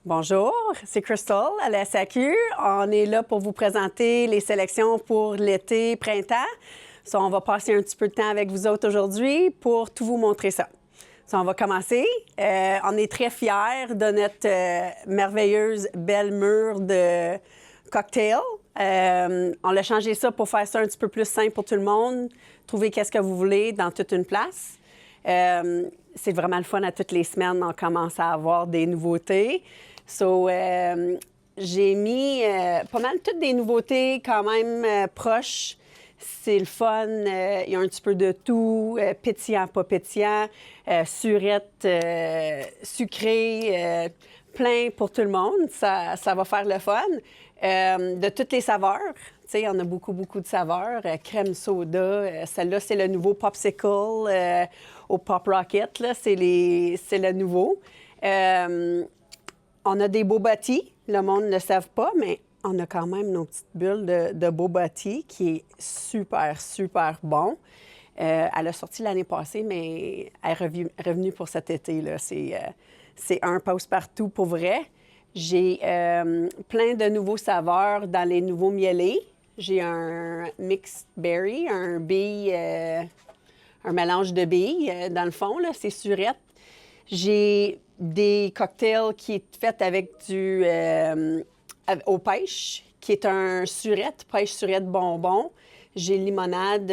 Bonjour, c'est Crystal à la SAQ. On est là pour vous présenter les sélections pour l'été, printemps. So, on va passer un petit peu de temps avec vous autres aujourd'hui pour tout vous montrer ça. So, on va commencer. On est très fiers de notre merveilleuse belle mûre de cocktail. On a changé ça pour faire ça un petit peu plus simple pour tout le monde. Trouver qu'est-ce que vous voulez dans toute une place. C'est vraiment le fun à toutes les semaines. On commence à avoir des nouveautés. So, j'ai mis pas mal toutes des nouveautés quand même proches. C'est le fun. Il y a un petit peu de tout. Pétillant, pas pétillant. Surette, sucré. Plein pour tout le monde. Ça va faire le fun. De toutes les saveurs. Tu sais, on a beaucoup de saveurs. Crème soda. Celle-là, c'est le nouveau Popsicle au Pop Rocket. Là, c'est le nouveau. On a des boba tea. Le monde ne le savent pas, mais on a quand même nos petites bulles de boba tea qui est super bon. Elle a sorti l'année passée, mais elle est revenue pour cet été. Là. C'est un passe-partout pour vrai. J'ai plein de nouveaux saveurs dans les nouveaux miellés. J'ai un mixed berry, un mélange de billes, dans le fond, là, c'est surette. J'ai des cocktails qui est fait avec du aux pêches, qui est un surette, pêche surette bonbon. J'ai limonade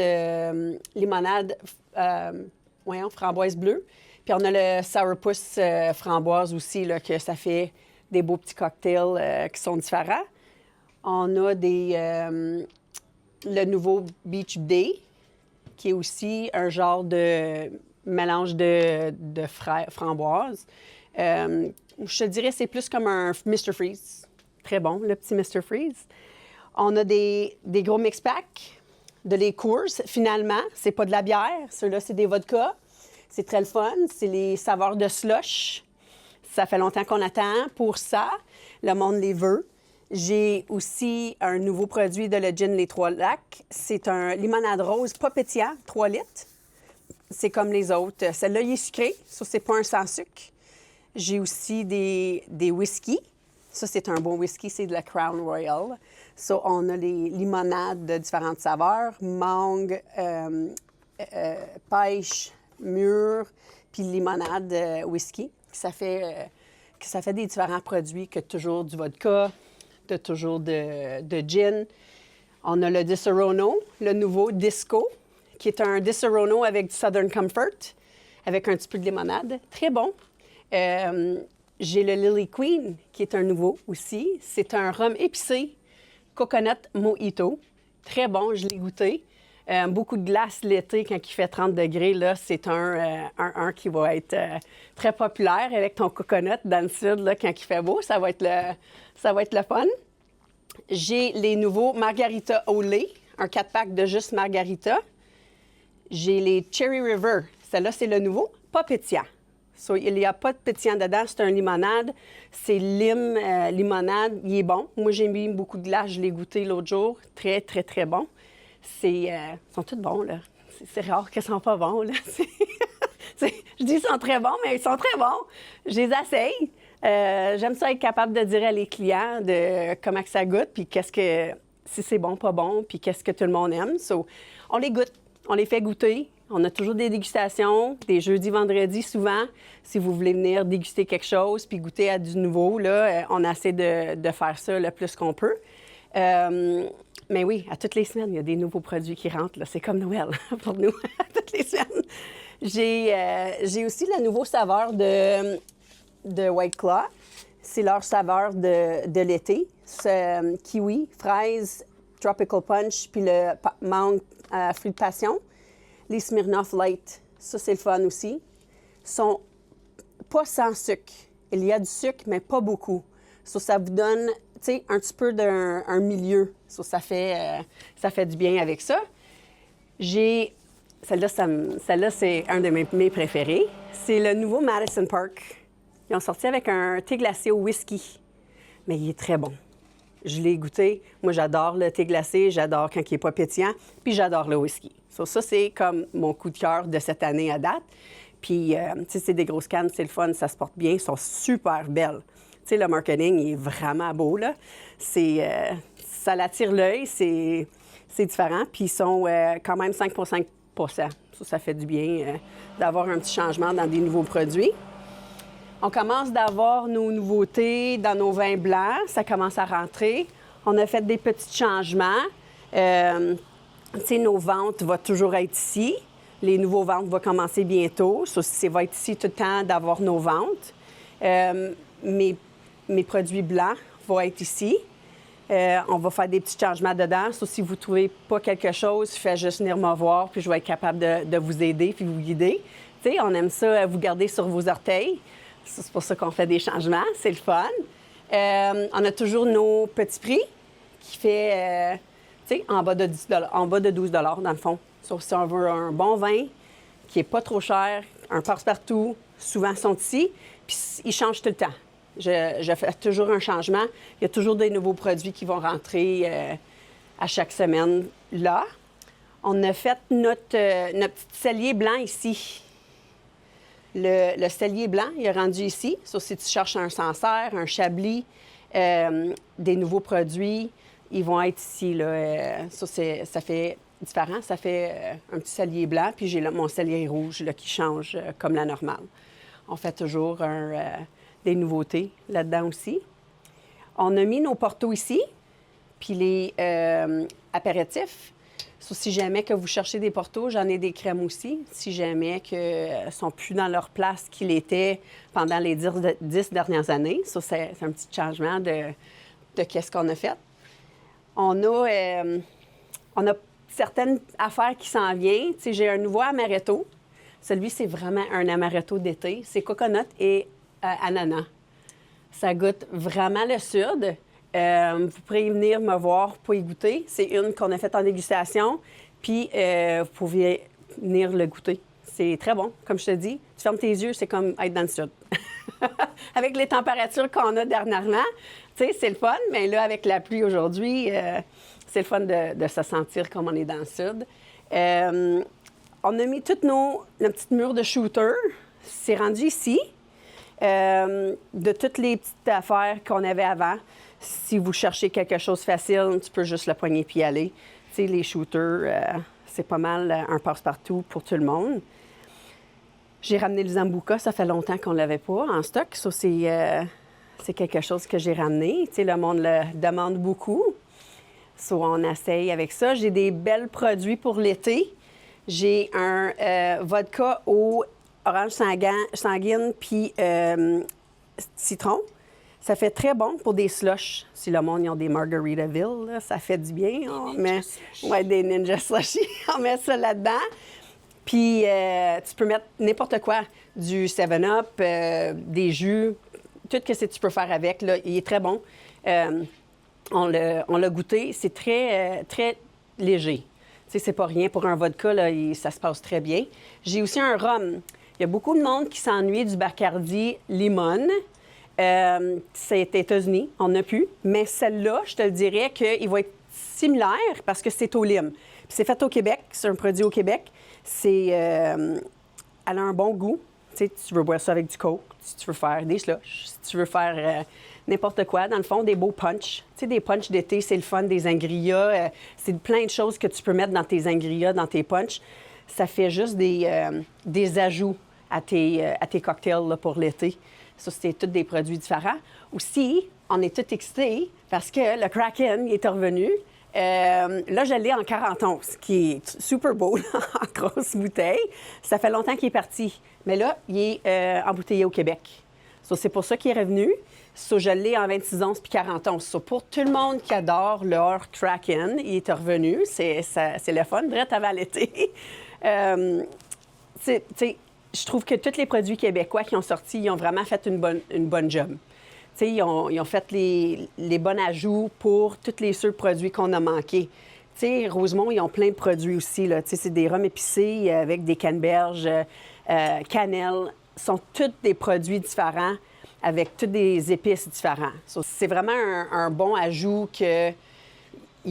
framboise bleue. Puis on a le sourpuss framboise aussi, là, que ça fait des beaux petits cocktails qui sont différents. On a le nouveau Beach Day, qui est aussi un genre de mélange de framboise. Je te dirais c'est plus comme un Mr. Freeze. Très bon, le petit Mr. Freeze. On a des gros mix-packs de les courses. Finalement, c'est pas de la bière. Ceux-là, c'est des vodkas. C'est très le fun. C'est les saveurs de slush. Ça fait longtemps qu'on attend pour ça. Le monde les veut. J'ai aussi un nouveau produit de le gin Les Trois Lacs. C'est un limonade rose pas pétillant, 3 litres. C'est comme les autres. Celle-là, il est sucré. Ça, c'est pas un sans sucre. J'ai aussi des whisky. Ça, c'est un bon whisky. C'est de la Crown Royal. Ça, on a les limonades de différentes saveurs. Mangue, pêche, mûre, puis limonade whisky. Ça fait des différents produits que toujours du vodka, de toujours de gin. On a le Disaronno, le nouveau Disco, qui est un Disaronno avec du Southern Comfort, avec un petit peu de limonade. Très bon. J'ai le Lily Queen, qui est un nouveau aussi. C'est un rhum épicé, coconut mojito. Très bon, je l'ai goûté. Beaucoup de glace l'été quand il fait 30 degrés. Là, c'est un qui va être très populaire avec ton coconut dans le sud là, quand il fait beau. Ça va être le fun. J'ai les nouveaux Margarita au lait, un 4-pack de juste Margarita. J'ai les Cherry River. Celle-là, c'est le nouveau, pas pétillant. So, il n'y a pas de pétillant dedans, c'est un limonade. C'est limonade, il est bon. Moi, j'ai mis beaucoup de glace, je l'ai goûté l'autre jour. Très bon. Ils sont tous bons, là. C'est rare qu'ils ne sont pas bons, là. Je dis qu'ils sont très bons, mais ils sont très bons. Je les essaye. J'aime ça être capable de dire à les clients de comment que ça goûte, puis si c'est bon, pas bon, puis qu'est-ce que tout le monde aime. So, on les goûte, on les fait goûter. On a toujours des dégustations, des jeudis, vendredis souvent. Si vous voulez venir déguster quelque chose puis goûter à du nouveau, là, on essaie de faire ça le plus qu'on peut. Mais oui, à toutes les semaines, il y a des nouveaux produits qui rentrent. Là. C'est comme Noël pour nous, à toutes les semaines. J'ai aussi la nouveau saveur de White Claw. C'est leur saveur de l'été. C'est kiwi, fraise, tropical punch, puis le mangue fruit de passion. Les Smirnoff Light, ça, c'est le fun aussi. Sont pas sans sucre. Il y a du sucre, mais pas beaucoup. Ça vous donne, tu sais, un petit peu d'un milieu. Ça fait du bien avec ça. Celle-là, c'est un de mes préférés. C'est le nouveau Madison Park. Ils ont sorti avec un thé glacé au whisky. Mais il est très bon. Je l'ai goûté. Moi, j'adore le thé glacé. J'adore quand il n'est pas pétillant. Puis j'adore le whisky. Ça, c'est comme mon coup de cœur de cette année à date. Puis, tu sais, c'est des grosses cannes, c'est le fun, ça se porte bien. Elles sont super belles. sais, le marketing il est vraiment beau, là. Ça l'attire l'œil, c'est différent. Puis ils sont quand même 5,5 Ça fait du bien d'avoir un petit changement dans des nouveaux produits. On commence d'avoir nos nouveautés dans nos vins blancs. Ça commence à rentrer. On a fait des petits changements. Tu sais, nos ventes vont toujours être ici. Les nouveaux ventes vont commencer bientôt. Ça va être ici tout le temps d'avoir nos ventes. Mes produits blancs vont être ici. On va faire des petits changements dedans. So, si vous ne trouvez pas quelque chose, faites juste venir me voir, puis je vais être capable de vous aider puis vous guider. Tu sais, on aime ça, vous garder sur vos orteils. C'est pour ça qu'on fait des changements. C'est le fun. On a toujours nos petits prix qui fait, tu sais, en bas de 10 en bas de 12 dans le fond. Sauf si on veut un bon vin qui n'est pas trop cher, un passe-partout, souvent ils sont ici, puis ils changent tout le temps. Je fais toujours un changement. Il y a toujours des nouveaux produits qui vont rentrer à chaque semaine là. On a fait notre petit cellier blanc ici. Le cellier blanc, il est rendu ici. Sauf si tu cherches un Sancerre, un Chablis, des nouveaux produits, ils vont être ici. Là. Ça fait différent. Ça fait un petit cellier blanc, puis j'ai là, mon cellier rouge là, qui change comme la normale. On fait toujours des nouveautés là-dedans aussi. On a mis nos portos ici, puis les apéritifs. Si jamais que vous cherchez des portos, j'en ai des crèmes aussi. Si jamais que sont plus dans leur place qu'ils étaient pendant les 10 dernières années. Ça, c'est un petit changement de qu'est-ce qu'on a fait. On a certaines affaires qui s'en viennent. Tu sais, j'ai un nouveau amaretto. Celui, c'est vraiment un amaretto d'été. C'est coconut et ananas. Ça goûte vraiment le sud. Vous pourrez venir me voir pour y goûter. C'est une qu'on a faite en dégustation. Puis, vous pouvez venir le goûter. C'est très bon. Comme je te dis, tu fermes tes yeux, c'est comme être dans le sud. Avec les températures qu'on a dernièrement, tu sais, c'est le fun. Mais là, avec la pluie aujourd'hui, c'est le fun de se sentir comme on est dans le sud. On a mis toutes nos petites murs de shooter. C'est rendu ici. De toutes les petites affaires qu'on avait avant. Si vous cherchez quelque chose facile, tu peux juste le poigner puis y aller. Tu sais, les shooters, c'est pas mal un passe-partout pour tout le monde. J'ai ramené le Sambuca, ça fait longtemps qu'on ne l'avait pas en stock. Ça, c'est quelque chose que j'ai ramené. Tu sais, le monde le demande beaucoup. So, on essaye avec ça. J'ai des belles produits pour l'été. J'ai un vodka au orange sanguine puis citron. Ça fait très bon pour des slushs. Si le monde, ils ont des Margaritaville, là, ça fait du bien. Des Ninja Slushy. On met ça là-dedans. Puis, tu peux mettre n'importe quoi. Du 7-Up, des jus, tout ce que tu peux faire avec. Là, il est très bon. On l'a goûté. C'est très, très léger. Tu sais, c'est pas rien. Pour un vodka, là, ça se passe très bien. J'ai aussi un rhum. Il y a beaucoup de monde qui s'ennuie du Bacardi Limon. C'est États-Unis, on n'a plus. Mais celle-là, je te le dirais qu'il va être similaire parce que c'est au lime. Puis c'est fait au Québec, c'est un produit au Québec. Elle a un bon goût. Tu sais, tu veux boire ça avec du Coke, si tu veux faire des slushs, si tu veux faire n'importe quoi. Dans le fond, des beaux punchs. Tu sais, des punchs d'été, c'est le fun, des ingrias. C'est plein de choses que tu peux mettre dans tes ingrias, dans tes punchs. Ça fait juste des ajouts à tes cocktails là, pour l'été. Ça, c'est tous des produits différents. Aussi, on est tous excités parce que le Kraken il est revenu. Là, je l'ai en 40 onces, qui est super beau, en grosse bouteille. Ça fait longtemps qu'il est parti. Mais là, il est embouteillé au Québec. So, c'est pour ça qu'il est revenu. So, je l'ai en 26 onces puis 40 onces. So, pour tout le monde qui adore leur Kraken, il est revenu. C'est le fun, direct avant l'été. Je trouve que tous les produits québécois qui ont sorti, ils ont vraiment fait une bonne job. T'sais, ils ont fait les bons ajouts pour tous les produits qu'on a manqués. T'sais, Rosemont, ils ont plein de produits aussi. Là. C'est des rhums épicés avec des canneberges, cannelle. Ce sont tous des produits différents avec toutes des épices différentes. So, c'est vraiment un bon ajout qu'ils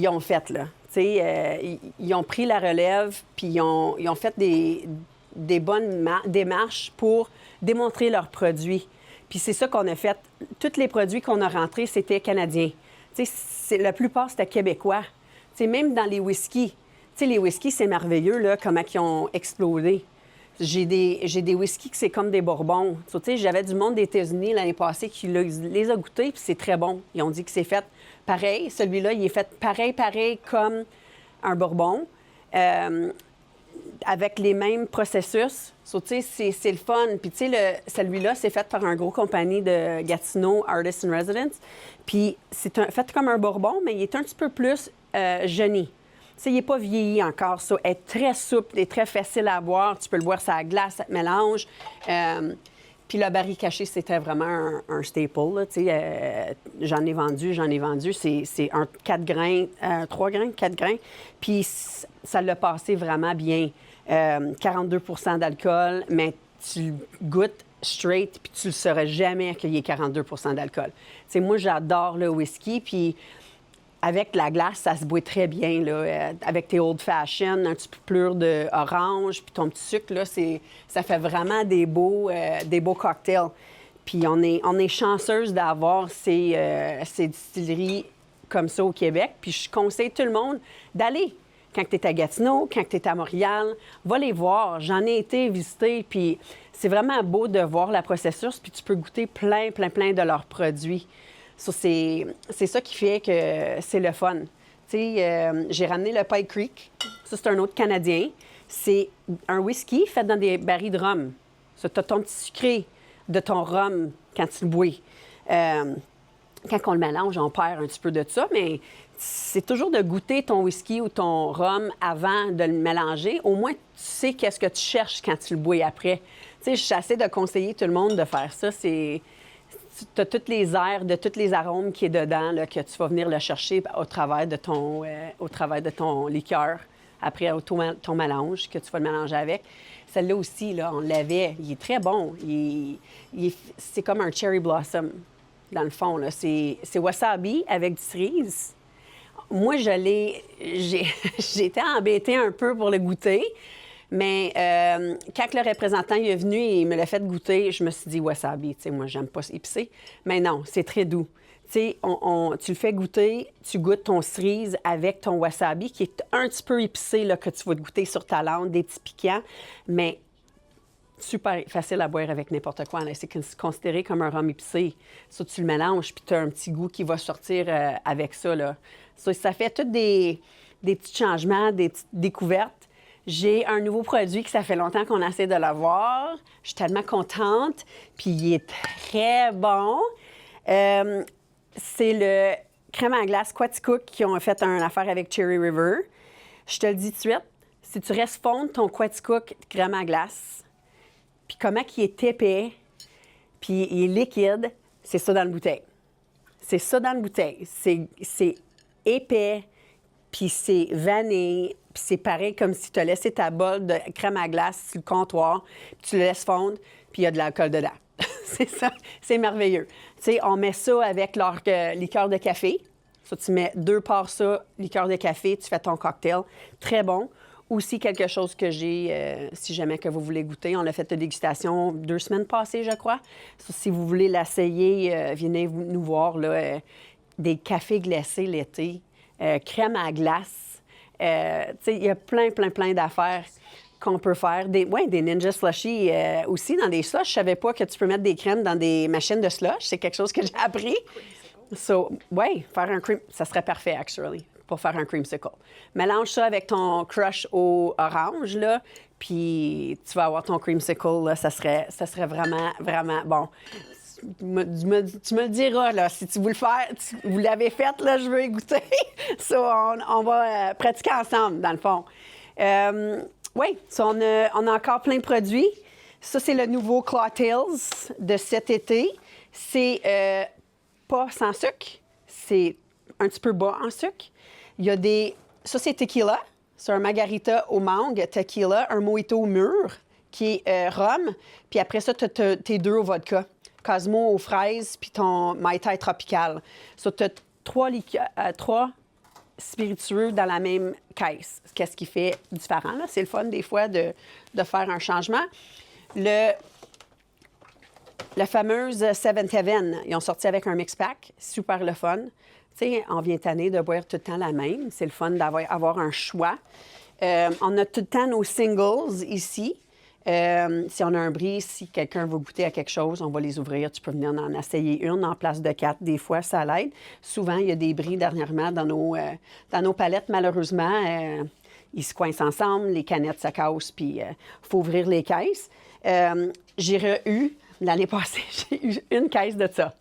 ont fait. Là. Ils ont pris la relève puis ils ont fait des bonnes démarches pour démontrer leurs produits. Puis c'est ça qu'on a fait. Tous les produits qu'on a rentrés, c'était canadien. Tu sais, la plupart, c'était québécois. Tu sais, même dans les whiskies. Tu sais, les whiskies, c'est merveilleux, là, comment ils ont explosé. J'ai des whiskies que c'est comme des bourbons. Tu sais, j'avais du monde des États-Unis l'année passée qui les a goûtés, puis c'est très bon. Ils ont dit que c'est fait pareil. Celui-là, il est fait pareil comme un bourbon, avec les mêmes processus. So, tu sais, c'est le fun. Puis, tu sais, celui-là, c'est fait par un gros compagnie de Gatineau, Artists in Residence. Puis, c'est fait comme un bourbon, mais il est un petit peu plus jeuni. Tu sais, il n'est pas vieilli encore. Ça est très souple et très facile à boire. Tu peux le boire sur la glace, ça te mélange. Puis le baril caché, c'était vraiment un staple. Là, tu sais, j'en ai vendu. C'est un 4 grains, 3 grains, 4 grains. Puis ça l'a passé vraiment bien. 42 d'alcool, mais tu le goûtes straight, puis tu ne le sauras jamais qu'il y ait 42 d'alcool. Tu sais, moi, j'adore le whisky, puis avec la glace, ça se boit très bien, là. Avec tes old fashion, un petit peu plus d'orange, puis ton petit sucre, là, ça fait vraiment des beaux cocktails. Puis on est chanceuse d'avoir ces distilleries comme ça au Québec. Puis je conseille tout le monde d'aller. Quand tu es à Gatineau, quand tu es à Montréal, va les voir. J'en ai été visiter, puis c'est vraiment beau de voir le processus, puis tu peux goûter plein de leurs produits. So, c'est ça qui fait que c'est le fun. Tu sais, j'ai ramené le Pike Creek. Ça, c'est un autre Canadien. C'est un whisky fait dans des barils de rhum. Ça, tu as ton petit sucré de ton rhum quand tu le bois. Quand on le mélange, on perd un petit peu de ça, mais c'est toujours de goûter ton whisky ou ton rhum avant de le mélanger. Au moins, tu sais qu'est-ce que tu cherches quand tu le bois après. Tu sais, je suis assez de conseiller tout le monde de faire ça. Tu as toutes les airs de tous les arômes qui est dedans, là, que tu vas venir le chercher au travers de ton liqueur, après ton mélange, que tu vas le mélanger avec. Celle-là aussi, là, on l'avait. Il est très bon. C'est comme un cherry blossom, dans le fond. Là. C'est wasabi avec du cerise. Moi, j'ai été embêtée un peu pour le goûter. Mais quand le représentant est venu et il me l'a fait goûter, je me suis dit wasabi. Tu sais, moi, j'aime pas épicé. Mais non, c'est très doux. Tu sais, tu le fais goûter, tu goûtes ton cerise avec ton wasabi qui est un petit peu épicé, là, que tu vas te goûter sur ta langue, des petits piquants. Mais super facile à boire avec n'importe quoi. C'est considéré comme un rhum épicé. Ça, tu le mélanges, puis tu as un petit goût qui va sortir avec ça. Là. Ça fait tous des petits changements, des petites découvertes. J'ai un nouveau produit que ça fait longtemps qu'on essaie de l'avoir. Je suis tellement contente. Puis il est très bon. C'est le crème à glace Quaticook qui ont fait une affaire avec Cherry River. Je te le dis tout de suite, si tu restes fondre ton Quaticook crème à glace, puis comment il est épais, puis il est liquide, c'est ça dans la bouteille. C'est ça dans la bouteille. C'est épais, puis c'est vanille, puis c'est pareil comme si tu as laissé ta bolle de crème à glace sur le comptoir, puis tu le laisses fondre, puis il y a de l'alcool dedans. C'est ça, c'est merveilleux. Tu sais, on met ça avec leur liqueur de café. Ça, tu mets 2 parts ça, liqueur de café, tu fais ton cocktail. Très bon. Aussi, quelque chose que j'ai, si jamais que vous voulez goûter, on a fait de dégustation 2 semaines passées, je crois. Ça, si vous voulez l'essayer, venez nous voir, là, des cafés glacés l'été, crème à glace. Tu sais, il y a plein d'affaires qu'on peut faire. Des Ninja Slushy aussi dans des slushs. Je savais pas que tu peux mettre des crèmes dans des machines de slush. C'est quelque chose que j'ai appris. So, oui, faire un cream, ça serait parfait, actually, pour faire un creamsicle. Mélange ça avec ton crush au orange, là, puis tu vas avoir ton creamsicle, là, ça serait vraiment bon. Tu me le diras, là, si tu veux le faire, vous l'avez fait, là, je veux y goûter. So, on va pratiquer ensemble, dans le fond. Oui, on a encore plein de produits. Ça, c'est le nouveau Claw Tales de cet été. C'est pas sans sucre, c'est un petit peu bas en sucre. Il y a ça, c'est tequila. C'est un margarita au mangue, tequila, un mojito au mûr, qui est rhum. Puis après ça, tu as tes 2 au vodka. Cosmo aux fraises, puis ton Mai Tai tropical. Ça, tu as 3 spiritueux dans la même caisse. Qu'est-ce qui fait différent, là? C'est le fun, des fois, de faire un changement. La fameuse Seventh Heaven, ils ont sorti avec un mix-pack, super le fun. Tu sais, on vient tanner de boire tout le temps la même. C'est le fun d'avoir un choix. On a tout le temps nos singles ici. Si on a un bris, si quelqu'un veut goûter à quelque chose, on va les ouvrir. Tu peux venir en essayer une en place de 4. Des fois, ça l'aide. Souvent, il y a des bris dernièrement dans nos palettes. Malheureusement, ils se coincent ensemble, les canettes, ça casse, puis il faut ouvrir les caisses. J'ai eu, l'année passée, j'ai eu une caisse de ça.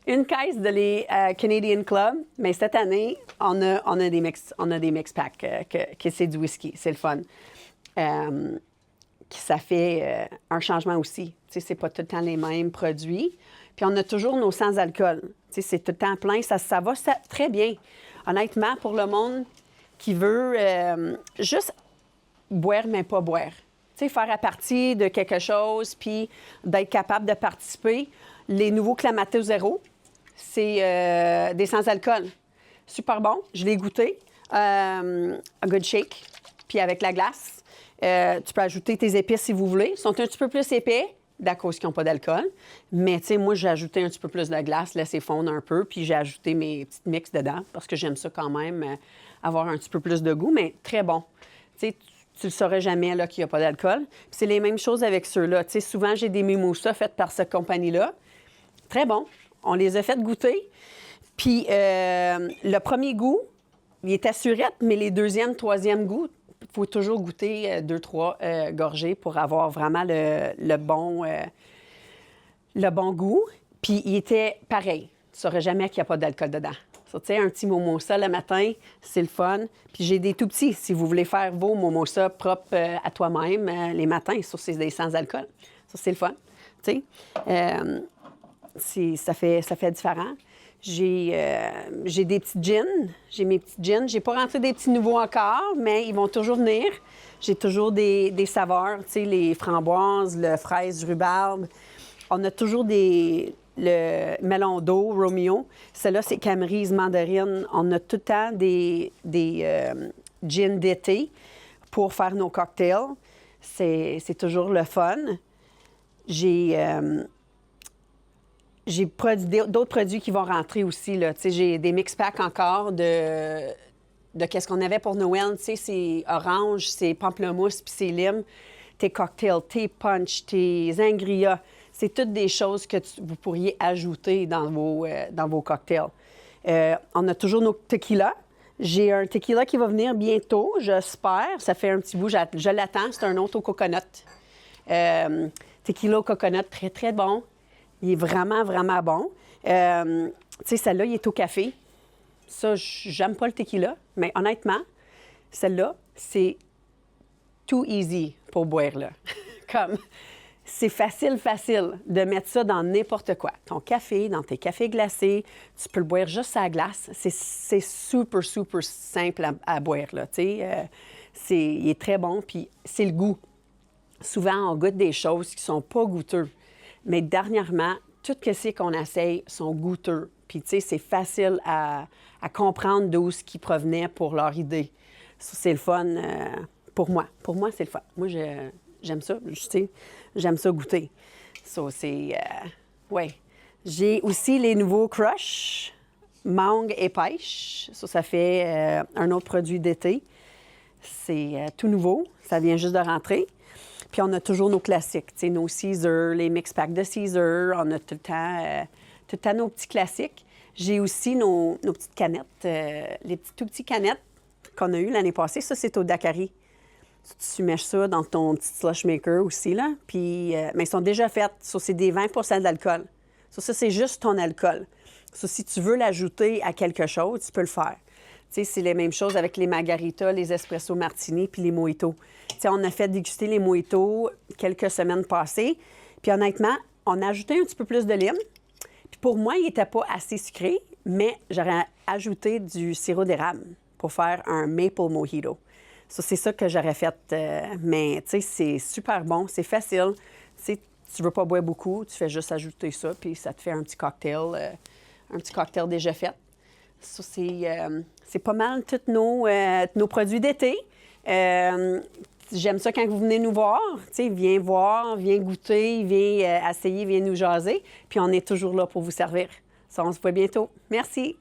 Une caisse de les Canadian Club, mais cette année, on a des mix packs, que c'est du whisky. C'est le fun. Ça fait un changement aussi. Tu sais, c'est pas tout le temps les mêmes produits. Puis on a toujours nos sans-alcool. Tu sais, c'est tout le temps plein. Ça va très bien. Honnêtement, pour le monde qui veut juste boire, mais pas boire. Tu sais, faire à partie de quelque chose, puis d'être capable de participer. Les nouveaux Clamato Zéro, c'est des sans-alcool. Super bon. Je l'ai goûté. A good shake, puis avec la glace. Tu peux ajouter tes épices si vous voulez. Ils sont un petit peu plus épais, d'à cause qu'ils n'ont pas d'alcool. Mais, tu sais, moi, j'ai ajouté un petit peu plus de glace, laissé fondre un peu, puis j'ai ajouté mes petites mix dedans, parce que j'aime ça quand même, avoir un petit peu plus de goût, mais très bon. Tu sais, tu le saurais jamais là, qu'il n'y a pas d'alcool. Puis c'est les mêmes choses avec ceux-là. Tu sais, souvent, j'ai des mimosas faites par cette compagnie-là. Très bon. On les a fait goûter. Puis le premier goût, il est assurette, mais les deuxième, troisième goûts, il faut toujours goûter 2-3 gorgées pour avoir vraiment le bon goût. Puis il était pareil. Tu ne saurais jamais qu'il n'y a pas d'alcool dedans. Tu sais, un petit mimosa le matin, c'est le fun. Puis j'ai des tout petits. Si vous voulez faire vos mimosas propres à toi-même les matins, ça, c'est des sans-alcool. Ça, c'est le fun. Tu sais, ça fait différent. J'ai des petits gins. J'ai mes petits gins. J'ai pas rentré des petits nouveaux encore, mais ils vont toujours venir. J'ai toujours des saveurs, tu sais, les framboises, le fraise, rhubarbe. On a toujours le melon d'eau, Romeo. Celle-là, c'est camerise, mandarine. On a tout le temps des gins d'été pour faire nos cocktails. C'est toujours le fun. J'ai d'autres produits qui vont rentrer aussi, là. Tu sais, j'ai des mix-packs encore de qu'est-ce qu'on avait pour Noël. Tu sais, c'est orange, c'est pamplemousse, puis c'est lime. Tes cocktails, tes punch, tes sangria, c'est toutes des choses que vous pourriez ajouter dans vos cocktails. On a toujours nos tequilas. J'ai un tequila qui va venir bientôt, j'espère. Ça fait un petit bout, je l'attends. C'est un autre au coconut. Tequila au coconut, très, très bon. Il est vraiment, vraiment bon. Tu sais, celle-là, il est au café. Ça, j'aime pas le tequila, mais honnêtement, celle-là, c'est too easy pour boire, là. Comme, c'est facile de mettre ça dans n'importe quoi. Ton café, dans tes cafés glacés, tu peux le boire juste à la glace. C'est super, super simple à boire, là, tu sais. Il est très bon, puis c'est le goût. Souvent, on goûte des choses qui sont pas goûteuses. Mais dernièrement, tout ce qu'on essaye sont goûteux. Puis, tu sais, c'est facile à comprendre d'où ce qui provenait pour leur idée. Ça, c'est le fun pour moi. Pour moi, c'est le fun. Moi, j'aime ça. Tu sais, j'aime ça goûter. Ça, c'est... ouais. J'ai aussi les nouveaux Crush, mangue et pêche. Ça fait un autre produit d'été. C'est tout nouveau. Ça vient juste de rentrer. Puis on a toujours nos classiques, tu sais, nos Caesar, les mix-packs de Caesar. On a tout le temps nos petits classiques. J'ai aussi nos petites canettes, les tout petits canettes qu'on a eues l'année passée. Ça, c'est au daiquiri. Tu mets ça dans ton petit slush maker aussi, là. Puis, mais ils sont déjà faits. Ça, c'est des 20 d'alcool. Ça, c'est juste ton alcool. Ça, si tu veux l'ajouter à quelque chose, tu peux le faire. Tu sais, c'est les mêmes choses avec les margaritas, les espresso martini puis les mojitos. Tu sais, on a fait déguster les mojitos quelques semaines passées. Puis honnêtement, on a ajouté un petit peu plus de lime. Puis pour moi, il n'était pas assez sucré, mais j'aurais ajouté du sirop d'érable pour faire un maple mojito. Ça, c'est ça que j'aurais fait. Mais tu sais, c'est super bon, c'est facile. Tu sais, tu veux pas boire beaucoup, tu fais juste ajouter ça, puis ça te fait un petit cocktail déjà fait. Ça, c'est pas mal tous nos produits d'été. Tu j'aime ça quand vous venez nous voir. Tu sais, viens voir, viens goûter, viens essayer, viens nous jaser. Puis on est toujours là pour vous servir. Ça, on se voit bientôt. Merci.